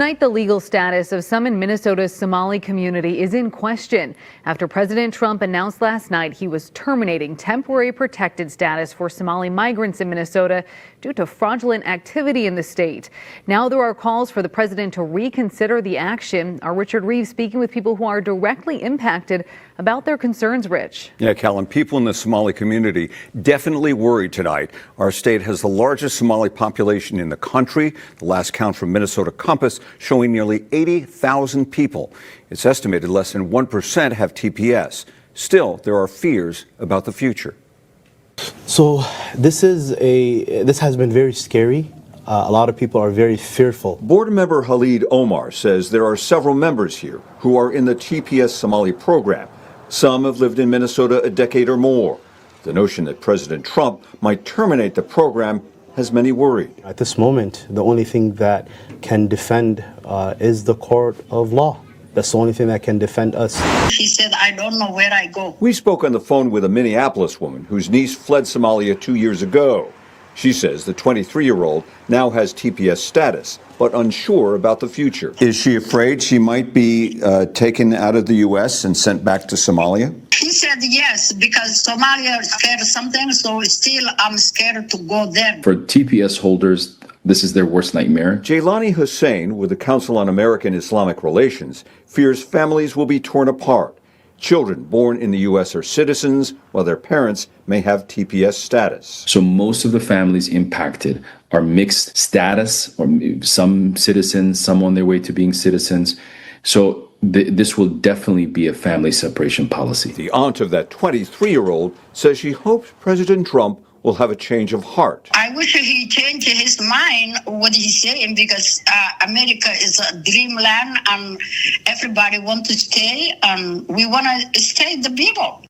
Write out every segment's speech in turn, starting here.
Tonight, the legal status of some in Minnesota's Somali community is in question after President Trump announced last night he was terminating temporary protected status for Somali migrants in Minnesota due to fraudulent activity in the state. Now there are calls for the president to reconsider the action. Our Richard Reeves speaking with people who are directly impacted about their concerns, Rich. Yeah, Callan, people in the Somali community definitely worried tonight. Our state has the largest Somali population in the country. The last count from Minnesota Compass showing nearly 80,000 people. It's estimated less than 1% have TPS. Still, there are fears about the future. So this has been very scary. A lot of people are very fearful. Board member Khalid Omar says there are several members here who are in the TPS Somali program. Some have lived in Minnesota a decade or more. The notion that President Trump might terminate the program has many worried. At this moment, the only thing that can defend is the court of law. That's the only thing that can defend us. He said, I don't know where I go. We spoke on the phone with a Minneapolis woman whose niece fled Somalia 2 years ago. She says the 23-year-old now has TPS status, but unsure about the future. Is she afraid she might be taken out of the U.S. and sent back to Somalia? He said yes, because Somalia is scared of something, so still I'm scared to go there. For TPS holders, this is their worst nightmare. Jailani Hussein with the Council on American Islamic Relations fears families will be torn apart. Children born in the U.S. are citizens, while their parents may have TPS status. So most of the families impacted are mixed status, or some citizens, some on their way to being citizens. So this will definitely be a family separation policy. The aunt of that 23-year-old says she hopes President Trump will have a change of heart. I wish he changed his mind, what he's saying, because America is a dreamland and everybody wants to stay, and we want to stay the people.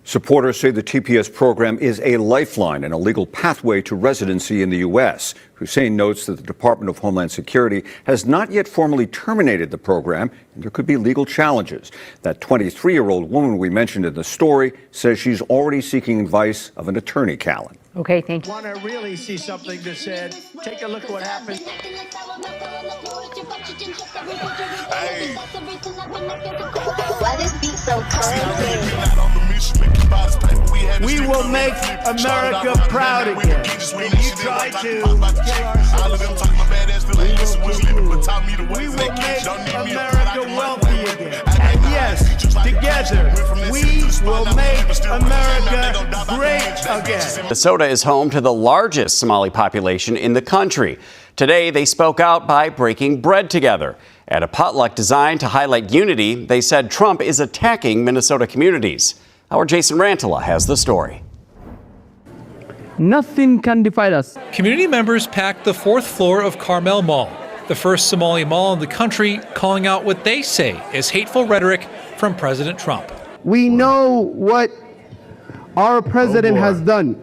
Supporters say the TPS program is a lifeline and a legal pathway to residency in the U.S. Hussein notes that the Department of Homeland Security has not yet formally terminated the program, and there could be legal challenges. That 23-year-old woman we mentioned in the story says she's already seeking advice of an attorney, Callan. Okay, thank you. Want to really see something that said, take a look at what happened. Hey. Why this beat so cold? We will make America proud again. When you try to kill our citizens, we will make America wealthy again. And yes, together, we will make America great again. Minnesota is home to the largest Somali population in the country. Today, they spoke out by breaking bread together. At a potluck designed to highlight unity, they said Trump is attacking Minnesota communities. Our Jason Rantala has the story. Nothing can divide us. Community members packed the fourth floor of Carmel Mall, the first Somali mall in the country, calling out what they say is hateful rhetoric from President Trump. We know what our president has done.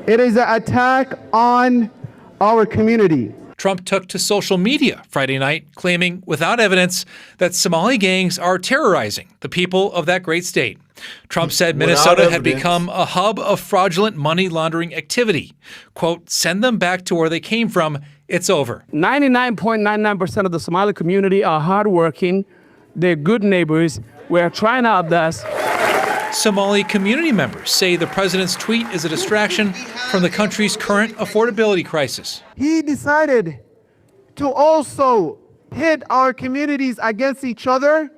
It is an attack on our community. Trump took to social media Friday night, claiming without evidence that Somali gangs are terrorizing the people of that great state. Trump said Minnesota had become a hub of fraudulent money laundering activity. Quote, send them back to where they came from. It's over. 99.99% of the Somali community are hardworking. They're good neighbors. We're trying our best. Somali community members say the president's tweet is a distraction from the country's current affordability crisis. He decided to also pit our communities against each other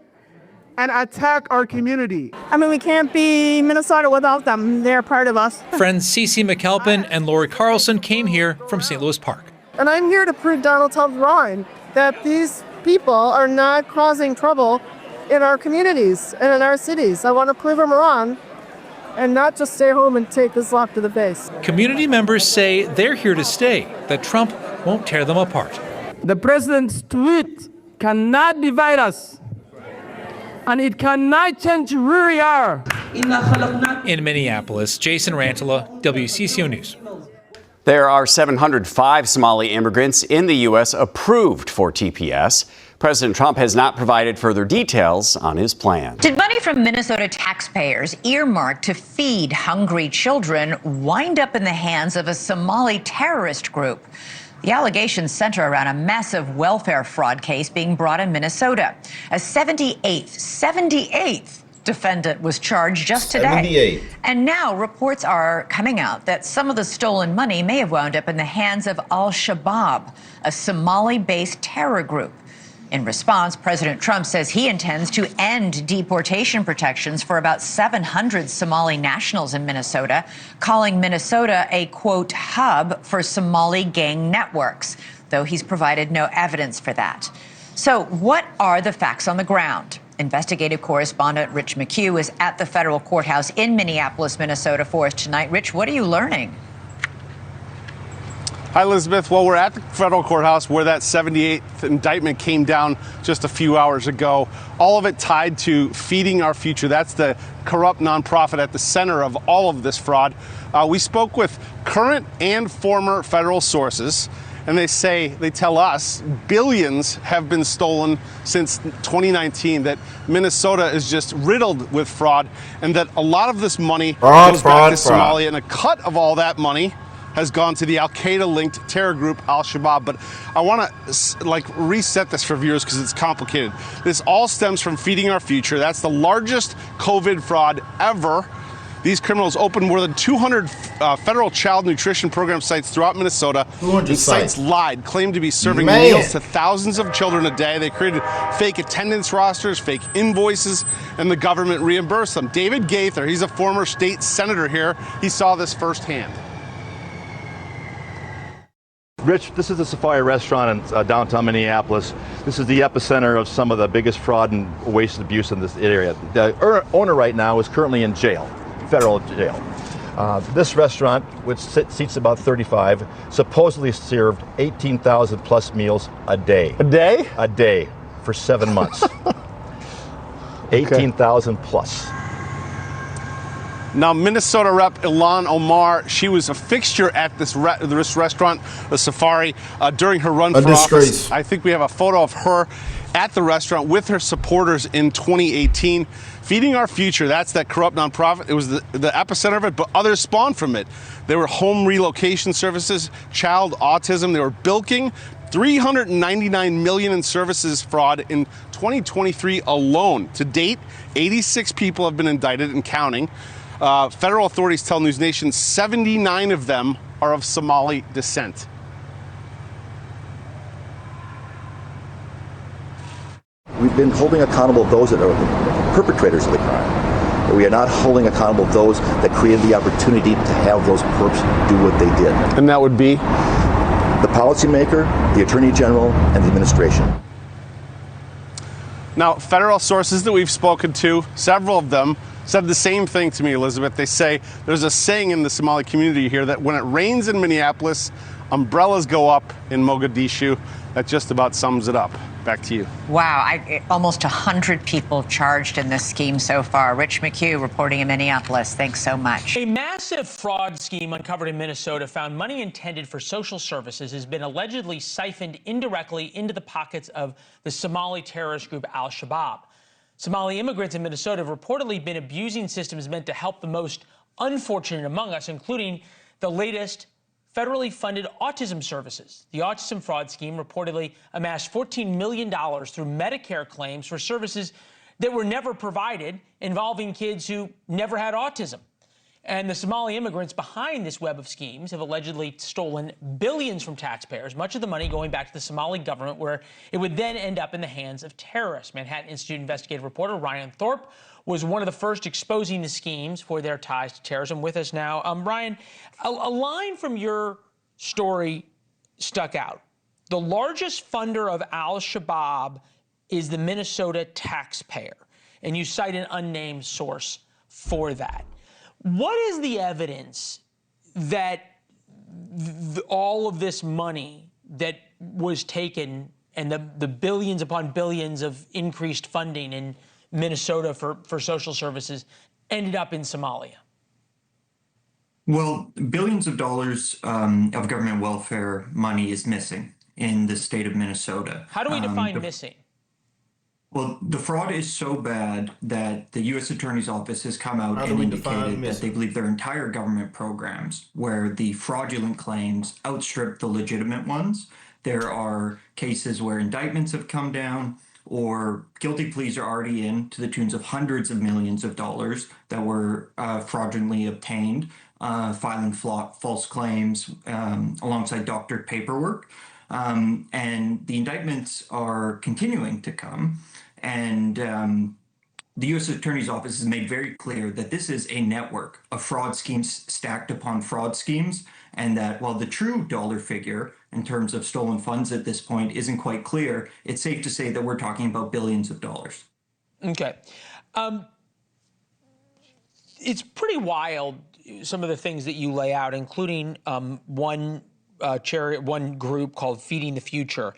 and attack our community. I mean, we can't be Minnesota without them. They're part of us. Friends Cece McAlpin and Lori Carlson came here from St. Louis Park. And I'm here to prove Donald Trump wrong, that these people are not causing trouble in our communities and in our cities. I want to prove them wrong and not just stay home and take this slap to the face. Community members say they're here to stay, that Trump won't tear them apart. The president's tweet cannot divide us, and it cannot change who we are. In Minneapolis, Jason Rantala, WCCO News. There are 705 Somali immigrants in the U.S. approved for TPS. President Trump has not provided further details on his plan. Did money from Minnesota taxpayers earmarked to feed hungry children wind up in the hands of a Somali terrorist group? The allegations center around a massive welfare fraud case being brought in Minnesota. A 78th defendant was charged just today. 78. And now reports are coming out that some of the stolen money may have wound up in the hands of Al-Shabaab, a Somali-based terror group. In response, President Trump says he intends to end deportation protections for about 700 Somali nationals in Minnesota, calling Minnesota a, quote, hub for Somali gang networks, though he's provided no evidence for that. So what are the facts on the ground? Investigative correspondent Rich McHugh is at the federal courthouse in Minneapolis, Minnesota for us tonight. Rich, what are you learning? Hi, Elizabeth. Well, we're at the federal courthouse where that 78th indictment came down just a few hours ago. All of it tied to Feeding Our Future. That's the corrupt nonprofit at the center of all of this fraud. We spoke with current and former federal sources, and they tell us billions have been stolen since 2019, that Minnesota is just riddled with fraud, and that a lot of this money goes back to Somalia, and a cut of all that money has gone to the Al-Qaeda-linked terror group Al-Shabaab. But I want to reset this for viewers because it's complicated. This all stems from Feeding Our Future. That's the largest COVID fraud ever. These criminals opened more than 200 federal child nutrition program sites throughout Minnesota. 200 sites lied, claimed to be serving meals to thousands of children a day. They created fake attendance rosters, fake invoices, and the government reimbursed them. David Gaither, he's a former state senator here. He saw this firsthand. Rich, this is the Safari restaurant in downtown Minneapolis. This is the epicenter of some of the biggest fraud and waste abuse in this area. The owner right now is currently in jail, federal jail. This restaurant, which seats about 35, supposedly served 18,000 plus meals a day. A day? A day for 7 months. 18,000 plus. Now, Minnesota Rep. Ilhan Omar, she was a fixture at this restaurant, the Safari, during her run for office. I think we have a photo of her at the restaurant with her supporters in 2018. Feeding Our Future, that's that corrupt nonprofit. It was the epicenter of it, but others spawned from it. There were home relocation services, child autism. They were bilking $399 million in services fraud in 2023 alone. To date, 86 people have been indicted and counting. Federal authorities tell News Nation 79 of them are of Somali descent. We've been holding accountable those that are perpetrators of the crime. But we are not holding accountable those that created the opportunity to have those perps do what they did. And that would be? The policymaker, the Attorney General, and the administration. Now, federal sources that we've spoken to, several of them, said the same thing to me, Elizabeth. They say there's a saying in the Somali community here that when it rains in Minneapolis, umbrellas go up in Mogadishu. That just about sums it up. Back to you. Wow, almost 100 people charged in this scheme so far. Rich McHugh reporting in Minneapolis. Thanks so much. A massive fraud scheme uncovered in Minnesota found money intended for social services has been allegedly siphoned indirectly into the pockets of the Somali terrorist group Al-Shabaab. Somali immigrants in Minnesota have reportedly been abusing systems meant to help the most unfortunate among us, including the latest federally funded autism services. The autism fraud scheme reportedly amassed $14 million through Medicare claims for services that were never provided, involving kids who never had autism. And the Somali immigrants behind this web of schemes have allegedly stolen billions from taxpayers, much of the money going back to the Somali government, where it would then end up in the hands of terrorists. Manhattan Institute investigative reporter Ryan Thorpe was one of the first exposing the schemes for their ties to terrorism. With us now, Ryan, a line from your story stuck out. The largest funder of Al-Shabaab is the Minnesota taxpayer, and you cite an unnamed source for that. What is the evidence that all of this money that was taken and the billions upon billions of increased funding in Minnesota for social services ended up in Somalia? Well, billions of dollars of government welfare money is missing in the state of Minnesota. How do we define missing? Well, the fraud is so bad that the U.S. Attorney's Office has come out and indicated that they believe their entire government programs, where the fraudulent claims outstrip the legitimate ones. There are cases where indictments have come down or guilty pleas are already in to the tunes of hundreds of millions of dollars that were fraudulently obtained, filing false claims alongside doctored paperwork. And the indictments are continuing to come. And the U.S. Attorney's Office has made very clear that this is a network of fraud schemes stacked upon fraud schemes, and that while the true dollar figure in terms of stolen funds at this point isn't quite clear, it's safe to say that we're talking about billions of dollars. Okay. It's pretty wild, some of the things that you lay out, including one group called Feeding the Future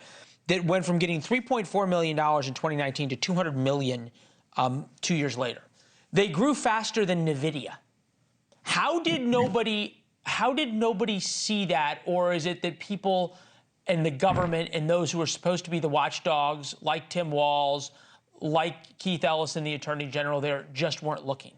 that went from getting $3.4 million in 2019 to $200 million 2 years later. They grew faster than NVIDIA. How did nobody see that? Or is it that people and the government and those who are supposed to be the watchdogs, like Tim Walz, like Keith Ellison, the Attorney General there, just weren't looking?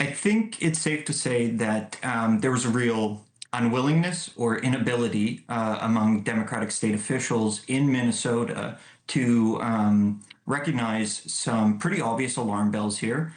I think it's safe to say that there was a real unwillingness or inability among Democratic state officials in Minnesota to recognize some pretty obvious alarm bells here.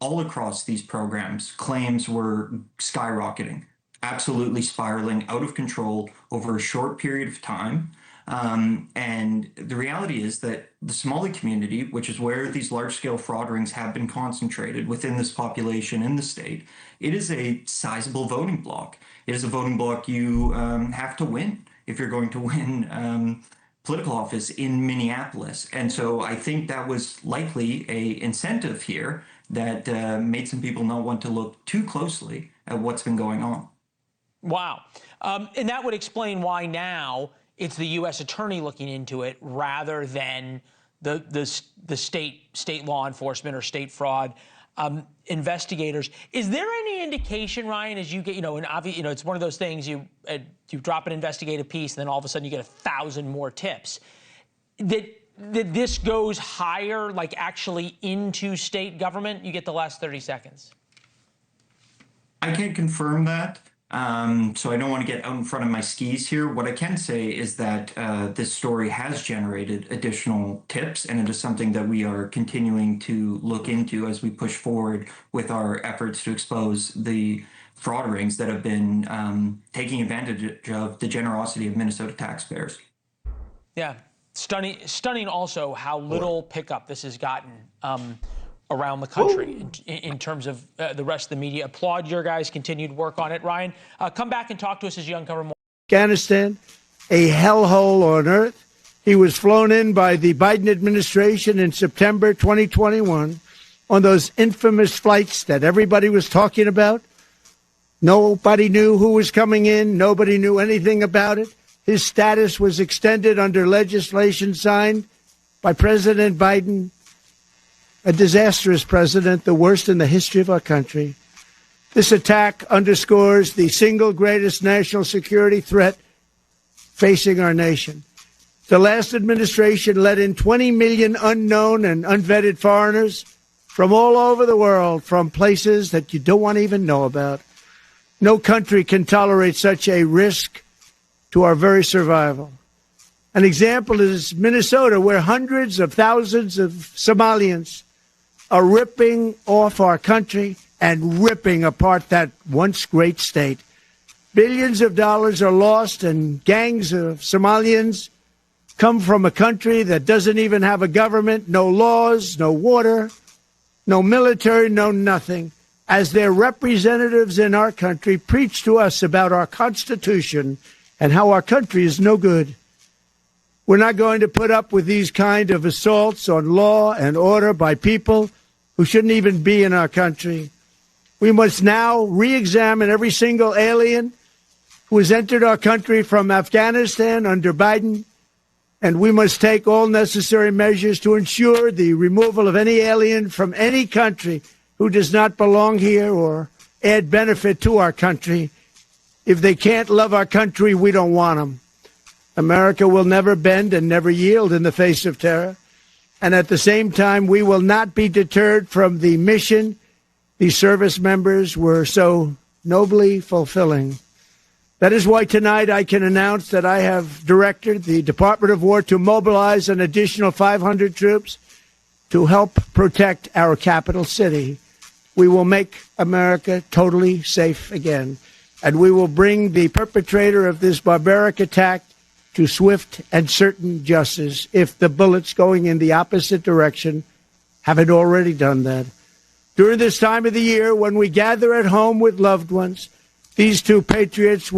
All across these programs, claims were skyrocketing, absolutely spiraling out of control over a short period of time. And the reality is that the Somali community, which is where these large-scale fraud rings have been concentrated within this population in the state, it is a sizable voting bloc. It is a voting bloc you have to win if you're going to win political office in Minneapolis. And so I think that was likely an incentive here that made some people not want to look too closely at what's been going on. Wow. And that would explain why now it's the U.S. attorney looking into it rather than the state law enforcement or state fraud investigators. Is there any indication, Ryan, as you get, and it's one of those things you drop an investigative piece and then all of a sudden you get 1,000 more tips, that this goes higher, like actually into state government? You get the last 30 seconds. I can't confirm that. So I don't want to get out in front of my skis here. What I can say is that this story has generated additional tips, and it is something that we are continuing to look into as we push forward with our efforts to expose the fraud rings that have been taking advantage of the generosity of Minnesota taxpayers. Yeah, stunning also how little pickup this has gotten around the country in terms of the rest of the media. Applaud your guys' continued work on it. Ryan, come back and talk to us as you uncover more. Afghanistan, a hellhole on earth. He was flown in by the Biden administration in September 2021 on those infamous flights that everybody was talking about. Nobody knew who was coming in. Nobody knew anything about it. His status was extended under legislation signed by President Biden. A disastrous president, the worst in the history of our country. This attack underscores the single greatest national security threat facing our nation. The last administration let in 20 million unknown and unvetted foreigners from all over the world, from places that you don't want to even know about. No country can tolerate such a risk to our very survival. An example is Minnesota, where hundreds of thousands of Somalians are ripping off our country and ripping apart that once great state. Billions of dollars are lost, and gangs of Somalians come from a country that doesn't even have a government, no laws, no water, no military, no nothing. As their representatives in our country preach to us about our Constitution and how our country is no good. We're not going to put up with these kind of assaults on law and order by people who shouldn't even be in our country. We must now re-examine every single alien who has entered our country from Afghanistan under Biden, and we must take all necessary measures to ensure the removal of any alien from any country who does not belong here or add benefit to our country. If they can't love our country, we don't want them. America will never bend and never yield in the face of terror. And at the same time, we will not be deterred from the mission these service members were so nobly fulfilling. That is why tonight I can announce that I have directed the Department of War to mobilize an additional 500 troops to help protect our capital city. We will make America totally safe again, and we will bring the perpetrator of this barbaric attack to swift and certain justice if the bullets going in the opposite direction haven't already done that. During this time of the year, when we gather at home with loved ones, these two patriots will